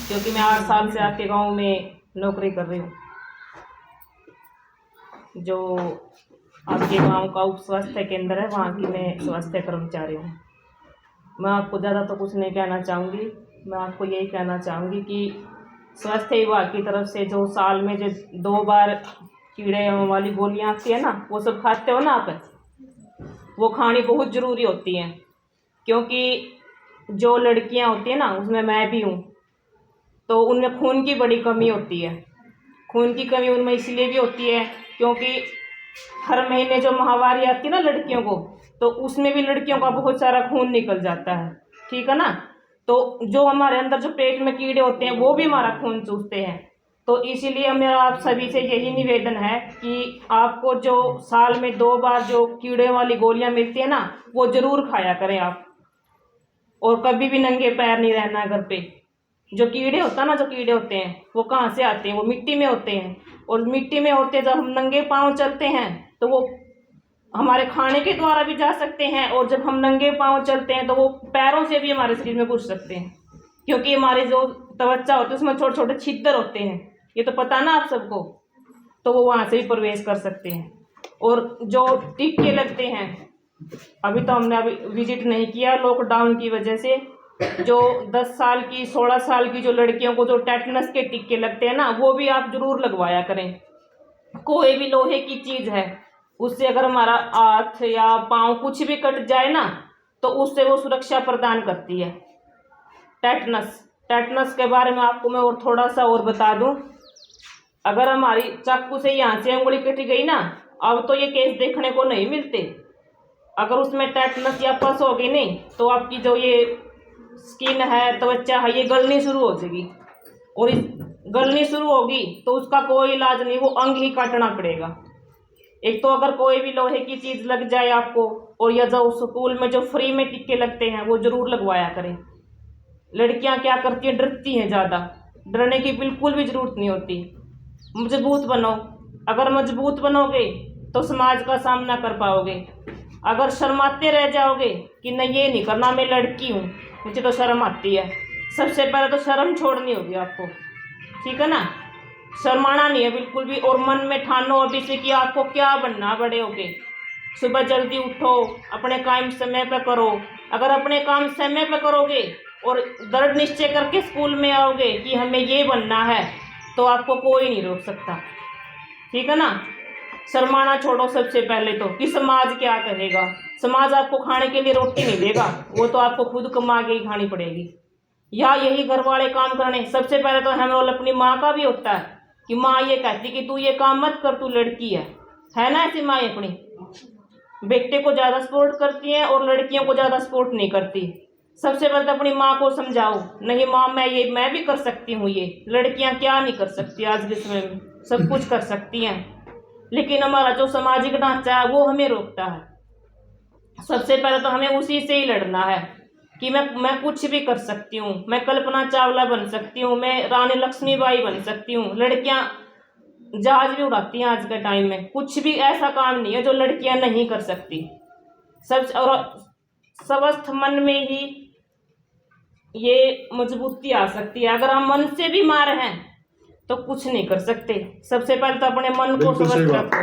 क्योंकि मैं 8 साल से आपके गांव में नौकरी कर रही हूँ, जो आपके गांव का उप स्वास्थ्य केंद्र है, वहाँ की मैं स्वास्थ्य कर्मचारी हूँ। मैं आपको ज़्यादा तो कुछ नहीं कहना चाहूँगी। मैं आपको यही कहना चाहूँगी कि स्वास्थ्य विभाग की तरफ से जो साल में जो 2 बार कीड़े वाली गोलियाँ आती है ना, वो सब खाते हो ना आप, वो खानी बहुत ज़रूरी होती हैं। क्योंकि जो लड़कियाँ होती हैं ना, उसमें मैं भी हूँ, तो उनमें खून की बड़ी कमी होती है। खून की कमी उनमें इसलिए भी होती है क्योंकि हर महीने जो माहवारी आती है ना लड़कियों को, तो उसमें भी लड़कियों का बहुत सारा खून निकल जाता है, ठीक है ना। तो जो हमारे अंदर जो पेट में कीड़े होते हैं वो भी हमारा खून चूसते हैं। तो इसीलिए मेरा आप सभी से यही निवेदन है कि आपको जो साल में 2 बार जो कीड़े वाली गोलियां मिलती है ना, वो जरूर खाया करें आप। और कभी भी नंगे पैर नहीं रहना घर पे। जो कीड़े होता है ना, जो कीड़े होते हैं वो कहाँ से आते हैं? वो मिट्टी में होते हैं। और मिट्टी में होते हैं, जब हम नंगे पाँव चलते हैं तो वो हमारे खाने के द्वारा भी जा सकते हैं, और जब हम नंगे पाँव चलते हैं तो वो पैरों से भी हमारे शरीर में घुस सकते हैं। क्योंकि हमारे जो त्वचा होती है उसमें छोटे छोटे छिद्र होते हैं, ये तो पता ना आप सबको। तो वो वहाँ से भी प्रवेश कर सकते हैं। और जो टीके लगते हैं, अभी तो हमने अभी विजिट नहीं किया लॉकडाउन की वजह से। जो 10 साल की 16 साल की जो लड़कियों को जो टेटनस के टीके लगते हैं ना, वो भी आप जरूर लगवाया करें। कोई भी लोहे की चीज है, उससे अगर हमारा हाथ या पाँव कुछ भी कट जाए ना, तो उससे वो सुरक्षा प्रदान करती है। टेटनस टेटनस के बारे में आपको मैं और थोड़ा सा और बता दूं। अगर हमारी चाकू से यहाँ से उंगली कट गई ना, अब तो ये केस देखने को नहीं मिलते। अगर उसमें टेटनस या पस होगी नहीं, तो आपकी जो ये स्किन है, त्वचा है, ये गलनी शुरू हो जाएगी। और इस गलनी शुरू होगी तो उसका कोई इलाज नहीं, वो अंग ही काटना पड़ेगा। एक तो अगर कोई भी लोहे की चीज लग जाए आपको, और या जो स्कूल में जो फ्री में टिक्के लगते हैं वो जरूर लगवाया करें। लड़कियां क्या करती हैं? डरती हैं ज़्यादा। डरने की बिल्कुल भी जरूरत नहीं होती। मजबूत बनो। अगर मजबूत बनोगे तो समाज का सामना कर पाओगे। अगर शर्माते रह जाओगे कि नहीं ये नहीं करना, मैं लड़की हूँ, मुझे तो शर्म आती है, सबसे पहले तो शर्म छोड़नी होगी आपको, ठीक है ना। शर्माना नहीं है बिल्कुल भी। और मन में ठानो अभी से कि आपको क्या बनना बड़े होके। सुबह जल्दी उठो, अपने काम समय पे करो। अगर अपने काम समय पे करोगे और दृढ़ निश्चय करके स्कूल में आओगे कि हमें ये बनना है, तो आपको कोई नहीं रोक सकता, ठीक है ना। शर्माना छोड़ो सबसे पहले तो, कि समाज क्या कहेगा। समाज आपको खाने के लिए रोटी नहीं देगा, वो तो आपको खुद कमा के ही खानी पड़ेगी। या यही घर वाले काम करने, सबसे पहले तो हमें रोल अपनी माँ का भी होता है कि माँ ये कहती कि तू ये काम मत कर, तू लड़की है ना। ऐसी माँ अपनी बेटे को ज़्यादा सपोर्ट करती हैं और लड़कियों को ज़्यादा सपोर्ट नहीं करती। सबसे पहले तो अपनी माँ को समझाओ, नहीं माँ मैं भी कर सकती हूँ, ये लड़कियाँ क्या नहीं कर सकती, आज के समय में सब कुछ कर सकती हैं। लेकिन हमारा जो सामाजिक ढांचा है वो हमें रोकता है। सबसे पहले तो हमें उसी से ही लड़ना है कि मैं कुछ भी कर सकती हूँ, मैं कल्पना चावला बन सकती हूँ, मैं रानी लक्ष्मीबाई बन सकती हूँ। लड़कियां जहाज भी उड़ाती हैं आज के टाइम में। कुछ भी ऐसा काम नहीं है जो लड़कियां नहीं कर सकती। सब और स्वस्थ मन में ही ये मजबूती आ सकती है। अगर हम मन से भी मार हैं तो कुछ नहीं कर सकते। सबसे पहले तो अपने मन को स्वस्थ रखो।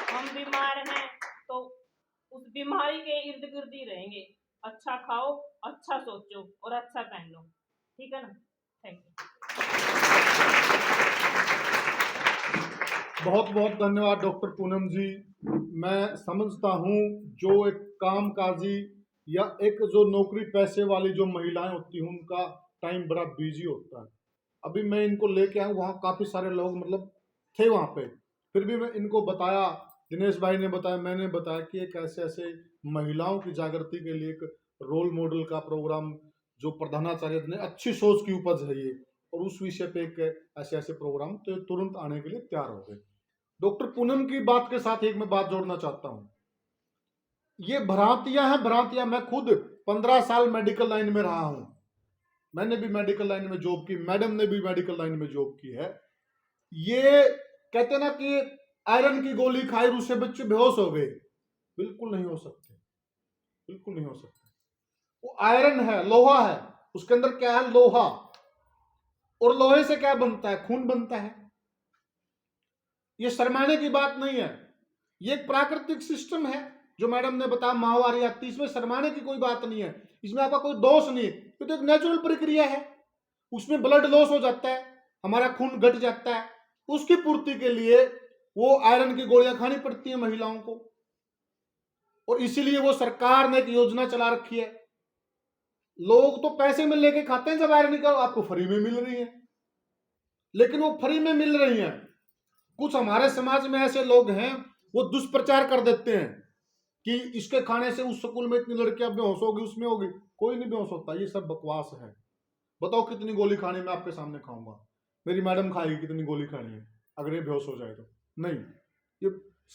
हम बीमार हैं तो उस बीमारी के इर्द गिर्द ही रहेंगे। अच्छा खाओ, अच्छा सोचो और अच्छा पहनो, ठीक है ना। Thank you. बहुत बहुत धन्यवाद डॉक्टर पूनम जी। मैं समझता हूँ जो एक कामकाजी या एक जो नौकरी पैसे वाली जो महिलाएं होती हैं उनका टाइम बड़ा बिजी होता है। अभी मैं इनको लेके आया, वहाँ काफ़ी सारे लोग मतलब थे वहाँ पे, फिर भी मैं इनको बताया, दिनेश भाई ने बताया, मैंने बताया कि एक ऐसे ऐसे महिलाओं की जागृति के लिए एक रोल मॉडल का प्रोग्राम जो प्रधानाचार्य ने अच्छी सोच की उपज है ये, और उस विषय पे एक ऐसे ऐसे प्रोग्राम तो तुरंत आने के लिए तैयार हो गए। डॉक्टर पूनम की बात के साथ एक मैं बात जोड़ना चाहता हूँ। ये भ्रांतियां हैं, भ्रांतियां। मैं खुद 15 साल मेडिकल लाइन में रहा हूं। मैंने भी मेडिकल लाइन में जॉब की, मैडम ने भी मेडिकल लाइन में जॉब की है। ये कहते ना कि आयरन की गोली खाई उससे बच्चे बेहोश हो गए, बिल्कुल नहीं हो सकते। बिल्कुल नहीं हो सकता। वो आयरन है, लोहा है, उसके अंदर क्या है, लोहा। और लोहे से क्या बनता है, खून बनता है। ये शर्माने की बात नहीं है, ये एक प्राकृतिक सिस्टम है जो मैडम ने बताया, माहवारी आती है, इसमें शर्माने की कोई बात नहीं है, इसमें आपका कोई दोष नहीं है, ये तो एक नेचुरल प्रक्रिया है। उसमें ब्लड लॉस हो जाता है, हमारा खून घट जाता है, उसकी पूर्ति के लिए वो आयरन की गोलियां खानी पड़ती है महिलाओं को। और इसीलिए वो सरकार ने एक योजना चला रखी है। लोग तो पैसे में लेके खाते हैं, जब आयरन की आपको फ्री में मिल रही है, लेकिन वो फ्री में मिल रही है। कुछ हमारे समाज में ऐसे लोग हैं, वो दुष्प्रचार कर देते हैं कि इसके खाने से उस स्कूल में इतनी लड़कियां बेहोश होगी, उसमें होगी। कोई नहीं बेहोश होता, ये सब बकवास है। बताओ कितनी गोली खानी, मैं आपके सामने खाऊंगा, मेरी मैडम खाएगी कितनी गोली खानी है अगर ये बेहोश हो जाए तो? नहीं, ये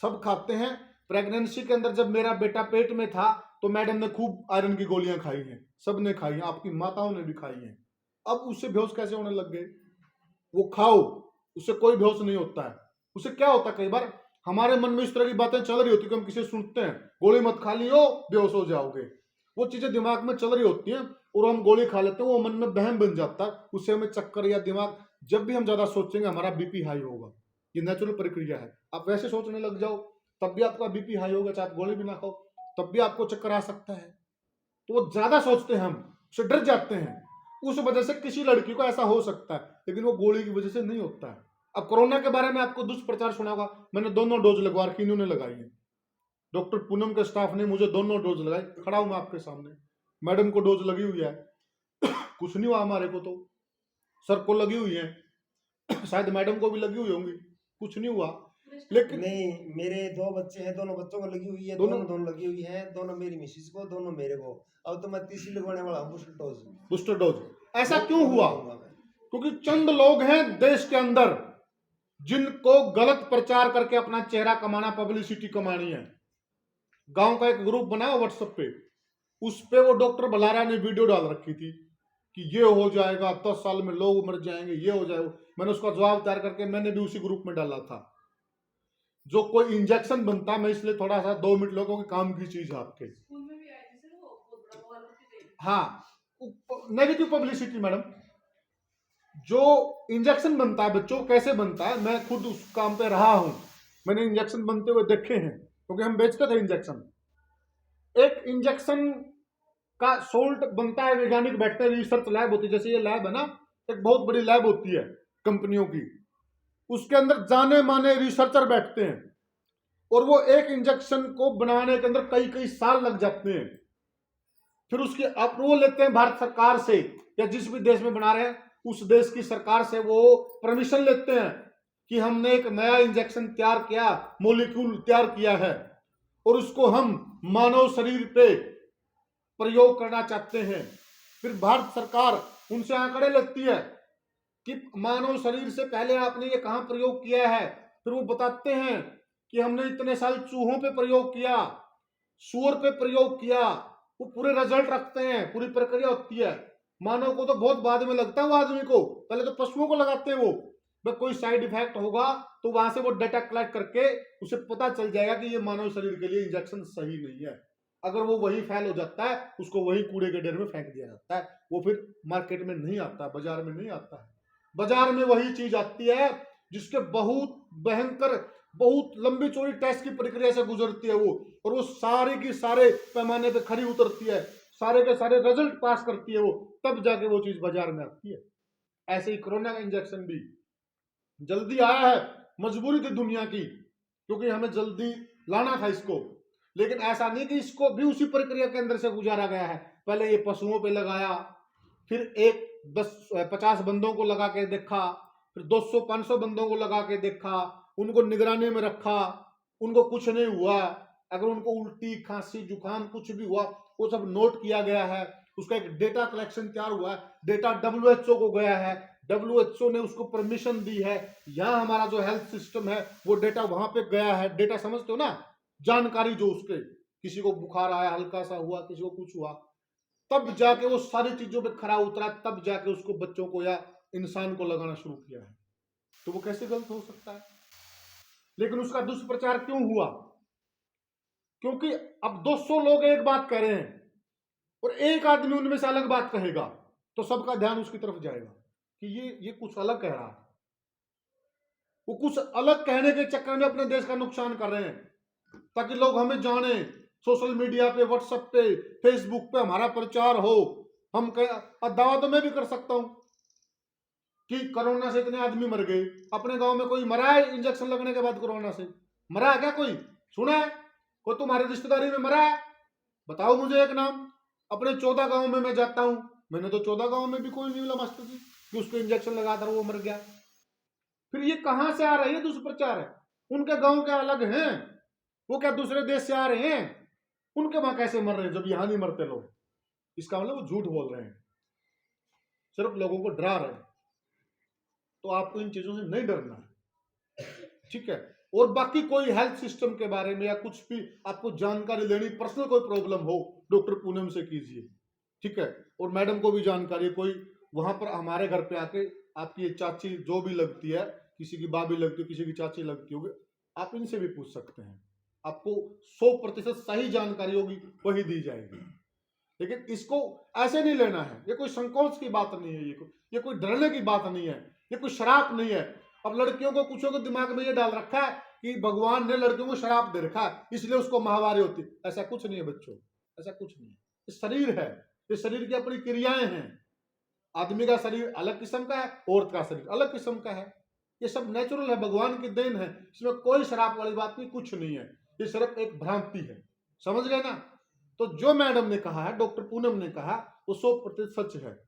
सब खाते हैं। प्रेगनेंसी के अंदर जब मेरा बेटा पेट में था तो मैडम ने खूब आयरन की गोलियां खाई हैं, सब ने खाई हैं, आपकी माताओं ने भी खाई हैं। अब उससे बेहोश कैसे होने लग गए? वो खाओ, उससे कोई बेहोश नहीं होता है। उससे क्या होता है, कई बार हमारे मन में इस तरह की बातें चल रही होती है कि हम किसी सुनते हैं, गोली मत खा लियो बेहोश हो जाओगे, वो चीजें दिमाग में चल रही होती हैं और हम गोली खा लेते हैं, वो मन में वहम बन जाता है, उससे हमें चक्कर या दिमाग, जब भी हम ज्यादा सोचेंगे हमारा बीपी हाई होगा। ये नेचुरल प्रक्रिया है। आप वैसे सोचने लग जाओ तब भी आपका बीपी हाई होगा, चाहे आप गोली भी ना खाओ तब भी आपको चक्कर आ सकता है। तो वो ज्यादा सोचते हैं, हम उससे डर जाते हैं, उस वजह से किसी लड़की को ऐसा हो सकता है, लेकिन वो गोली की वजह से नहीं होता है। अब कोरोना के बारे में आपको दुष्प्रचार सुना होगा, मैंने दोनों डोज लगवा रखी, इन्होंने लगाई है, डॉक्टर पूनम के स्टाफ ने मुझे दोनों डोज लगाई, खड़ा हूं मैं आपके सामने। मैडम को डोज लगी हुई है, कुछ नहीं हुआ हमारे को, तो सर को लगी हुई है, शायद मैडम को भी लगी हुई होंगी, कुछ नहीं हुआ। लेकिन नहीं, मेरे 2 बच्चे हैं, दोनों बच्चों को लगी हुई है, दोनों दोनों लगी हुई है, दोनों मेरी मिसेज को, दोनों मेरे को। अब तो मैं तीसरी लगवाने वाला हूँ बूस्टर डोज। ऐसा क्यों वो हुआ? लगाऊंगा मैं। क्योंकि चंद लोग हैं देश के अंदर जिनको गलत प्रचार करके अपना चेहरा कमाना, पब्लिसिटी कमानी है। गांव का एक ग्रुप बना व्हाट्सएप पे, उस पे वो डॉक्टर भलारा ने वीडियो डाल रखी थी कि ये हो जाएगा, 10 साल में लोग मर जाएंगे, ये हो जाएगा। मैंने उसका जवाब तैयार करके मैंने भी उसी ग्रुप में डाला था। जो कोई इंजेक्शन बनता, मैं इसलिए थोड़ा सा 2 मिनट लोगों के काम की चीज है आपके। हाँ, नेगेटिव पब्लिसिटी मैडम। जो इंजेक्शन बनता है बच्चों, कैसे बनता है, मैं खुद उस काम पे रहा हूं, मैंने इंजेक्शन बनते हुए देखे हैं, क्योंकि हम बेचते थे इंजेक्शन। एक इंजेक्शन का सोल्ट बनता है, वैज्ञानिक बैठते हैं, रिसर्च लैब होती है, जैसे ये लैब है ना, एक बहुत बड़ी लैब होती है कंपनियों की, उसके अंदर जाने माने रिसर्चर बैठते हैं, और वो एक इंजेक्शन को बनाने के अंदर कई कई साल लग जाते हैं। फिर उसकी अप्रूवल लेते हैं भारत सरकार से, या जिस भी देश में बना रहे हैं उस देश की सरकार से वो परमिशन लेते हैं कि हमने एक नया इंजेक्शन तैयार किया, मोलिक्यूल तैयार किया है, और उसको हम मानव शरीर पे प्रयोग करना चाहते हैं। फिर भारत सरकार उनसे आंकड़े लेती है कि मानव शरीर से पहले आपने ये कहां प्रयोग किया है। फिर वो बताते हैं कि हमने इतने साल चूहों पे प्रयोग किया, सूअर पे प्रयोग किया, वो पूरे रिजल्ट रखते हैं, पूरी प्रक्रिया होती है। मानव को तो बहुत बाद में लगता है, वो आदमी को पहले तो पशुओं को लगाते हैं। वो भाई कोई साइड इफेक्ट होगा तो वहां से वो डाटा कलेक्ट करके उसे पता चल जाएगा कि ये मानव शरीर के लिए इंजेक्शन सही नहीं है। अगर वो वही फेल हो जाता है, उसको वही कूड़े के ढेर में फेंक दिया जाता है, वो फिर मार्केट में नहीं आता, बाजार में नहीं आता है। बाजार में वही चीज आती है जिसके बहुत भयंकर, बहुत लंबी चौड़ी टेस्ट की प्रक्रिया से गुजरती है वो, और वो सारे की सारे पैमाने पे खरी उतरती है, सारे के सारे रिजल्ट पास करती है वो, तब जाके वो चीज बाजार में आती है। ऐसे ही कोरोना का इंजेक्शन भी जल्दी आया है, मजबूरी थी दुनिया की, क्योंकि हमें जल्दी लाना था इसको। लेकिन ऐसा नहीं कि इसको भी उसी प्रक्रिया के अंदर से गुजारा गया है। पहले ये पशुओं पे लगाया, फिर 50 बंदों को लगा के देखा, फिर 200-500 बंदों को लगा के देखा, उनको निगरानी में रखा, उनको कुछ नहीं हुआ। अगर उनको उल्टी, खांसी, जुकाम कुछ भी हुआ, वो सब नोट किया गया है, उसका एक डेटा कलेक्शन तैयार हुआ है, डेटा WHO को गया है, WHO ने उसको परमिशन दी है। यहाँ हमारा जो हेल्थ सिस्टम है वो डेटा वहां पे गया है। डेटा समझते हो ना, जानकारी जो उसके, किसी को बुखार आया, हल्का सा हुआ, किसी को कुछ हुआ, तब जाके वो सारी चीजों पे खरा उतरा, तब जाके उसको बच्चों को या इंसान को लगाना शुरू किया है। तो वो कैसे गलत हो सकता है? लेकिन उसका दुष्प्रचार क्यों हुआ? क्योंकि अब 200 लोग एक बात कह रहे हैं और एक आदमी उनमें से अलग बात कहेगा तो सबका ध्यान उसकी तरफ जाएगा कि ये कुछ अलग कह रहा है। वो कुछ अलग कहने के चक्कर में अपने देश का नुकसान कर रहे हैं ताकि लोग हमें जाने, सोशल मीडिया पे, व्हाट्सएप पे, फेसबुक पे हमारा प्रचार हो। हम दावा तो मैं भी कर सकता हूं कि कोरोना से इतने आदमी मर गए। अपने गांव में कोई मरा है इंजेक्शन लगने के बाद कोरोना से? मरा है क्या? कोई सुना है? कोई तुम्हारी रिश्तेदारी में मरा है? बताओ मुझे एक नाम। अपने 14 गांव में मैं जाता हूं, मैंने तो 14 गांव में भी कोई नहीं मिला मास्टर जी कि उसको इंजेक्शन लगा कर वो मर गया। फिर ये कहां से आ रहा है? ये दुष्प्रचार है। उनके गांव क्या अलग हैं? वो क्या दूसरे देश से आ रहे हैं? उनके वहां कैसे मर रहे हैं जब यहां नहीं मरते लोग? इसका मतलब वो झूठ बोल रहे हैं, सिर्फ लोगों को डरा रहे हैं। तो आपको इन चीजों से नहीं डरना है, ठीक है। और बाकी कोई हेल्थ सिस्टम के बारे में या कुछ भी आपको जानकारी लेनी, पर्सनल कोई प्रॉब्लम हो, डॉक्टर पूनम से कीजिए, ठीक है। और मैडम को भी जानकारी, कोई वहां पर हमारे घर पे आके आपकी चाची जो भी लगती है, किसी की भाभी लगती है, किसी की चाची लगती होगी, आप इनसे भी पूछ सकते हैं। आपको 100% सही जानकारी होगी, वही दी जाएगी। लेकिन इसको ऐसे नहीं लेना है, ये कोई संकोच की बात नहीं है, ये कोई डरने की बात नहीं है, ये कोई शराप नहीं है। अब लड़कियों को कुछ दिमाग में ये डाल रखा है कि भगवान ने लड़कियों को शराप दे रखा है इसलिए उसको माहवारी होती। ऐसा कुछ नहीं है बच्चों, ऐसा कुछ नहीं है। ये शरीर है, ये शरीर की अपनी क्रियाएं हैं। आदमी का शरीर अलग किस्म का है, औरत का शरीर अलग किस्म का है। ये सब नेचुरल है, भगवान की देन है। इसमें कोई शराप वाली बात नहीं, कुछ नहीं है। ये सिर्फ एक भ्रांति है, समझ गए ना। तो जो मैडम ने कहा है, डॉक्टर पूनम ने कहा, वो 100% सच है।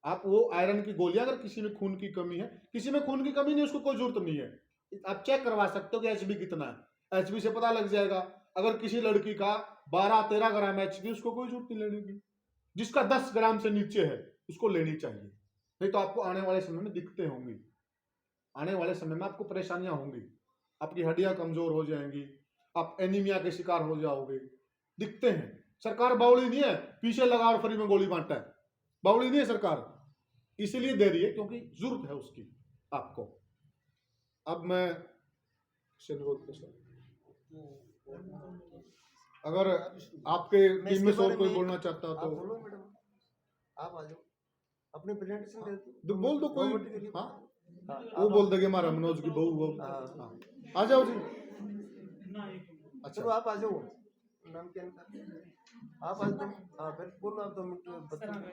आप वो आयरन की गोलियां, अगर किसी में खून की कमी है, किसी में खून की कमी नहीं, उसको कोई जरूरत नहीं है। आप चेक करवा सकते हो कि एचबी कितना है, एचबी से पता लग जाएगा। अगर किसी लड़की का 12-13 ग्राम एचबी, उसको कोई जरूरत नहीं लेने की। जिसका 10 ग्राम से नीचे है उसको लेनी चाहिए, नहीं तो आपको आने वाले समय में दिक्कतें होंगी, आने वाले समय में आपको परेशानियां होंगी, आपकी हड्डियां कमजोर हो जाएंगी, आप एनीमिया के शिकार हो जाओगे। दिखते हैं। सरकार बावली नहीं है, पीछे लगा और फ्री में गोली बांटा है। बावली नहीं है सरकार, इसीलिए दे रही है क्योंकि जरूरत है उसकी आपको। अब मैं अगर आपके टीम में से और कोई बोलना चाहता हो तो बोलो मैडम, आप आ जाओ, अपने प्रेजेंटेशन दे तो बोल दो कोई। हाँ, हाँ, वो बोल देंगे हमारा मनोज की बहू वो। हाँ, आ जाओ जी। अच्छा, चलो आप आ जाओ, नाम क्या इनका? आप आ जाओ। हाँ फिर बोलो, आप 2 मिनट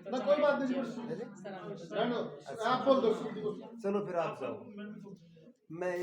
ना कोई बात नहीं, आप बोल दो। चलो फिर आप जाओ। मैं